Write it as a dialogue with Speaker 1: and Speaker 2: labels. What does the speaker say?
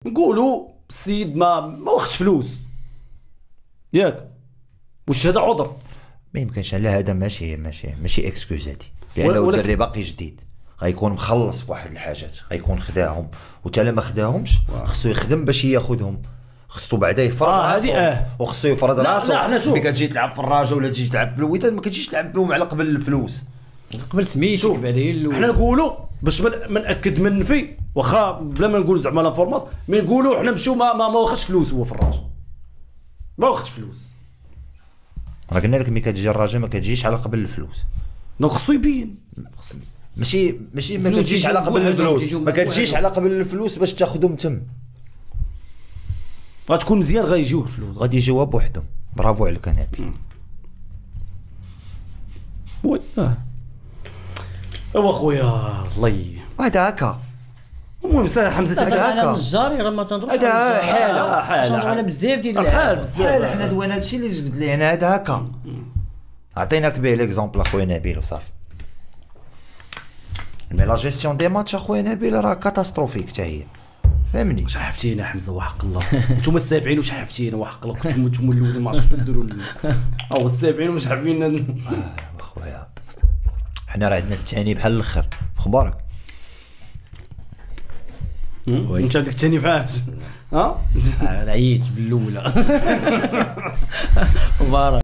Speaker 1: نقولوا السيد ما واخدش فلوس ياك، واش هذا عذر؟
Speaker 2: ما يمكنش. لا هذا ماشي اكسكوزاتي، لانه الدري باقي جديد، غيكون مخلص بواحد الحاجات، غيكون خداهم وتا ما خداهمش خصو يخدم باش ياخذهم، خصو بعدا يفرض راسو وخصو يفرض راسو. ملي كتجي تلعب في الراجا ولا تجي تلعب في الوداد ما كتجيش تلعب بهم على قبل الفلوس،
Speaker 1: قبل سميتو عليه. حنا نقولوا باش ما ناكد من نفي، واخا بلا ما نقول زعما لافورماس، مي نقولوا حنا نمشيو ما واخدش فلوس، هو في الراجا ما واخدش فلوس.
Speaker 2: راه قلنا لك ملي كتجي الراجا ما كتجيش على قبل الفلوس،
Speaker 1: دونك خصو يبين.
Speaker 2: ماشي ما كتجيش على قبل الفلوس، ما كتجيش على قبل الفلوس باش تاخذهم تم.
Speaker 1: غتكون مزيان غيجيوك الفلوس،
Speaker 2: غادي يجيوها بوحدهم. برافو عليك نبيل.
Speaker 1: وي ايوا خويا الله
Speaker 2: هذا هكا.
Speaker 1: المهم ساعه حمزه
Speaker 3: هذا على الجاري راه ما تنهضروش على
Speaker 2: هذا حاله
Speaker 3: تنهضروا على بزاف ديال الحال
Speaker 2: بزاف. حنا دوينا هادشي اللي قلت لي انا، هذا هكا. عطيناك به ليكزومبل اخويا نبيل وصافي. مي لا جيستيون دي ماتش اخويا نبيل راه كاتاستروفيك حتى هي، فهمني.
Speaker 1: شحفتينا حمزه وحق الله، نتوما السابعين وشحفتينا وحق الله، كنتم نتوما الاولين ما عرفتش ديروا لنا، هو السابعين ومش حافين
Speaker 2: اخويا. حنا راه عندنا الثاني بحال الاخر في اخبارك.
Speaker 1: انت هذاك الثاني بحاش ها
Speaker 3: عييت بالاولى. مبارك.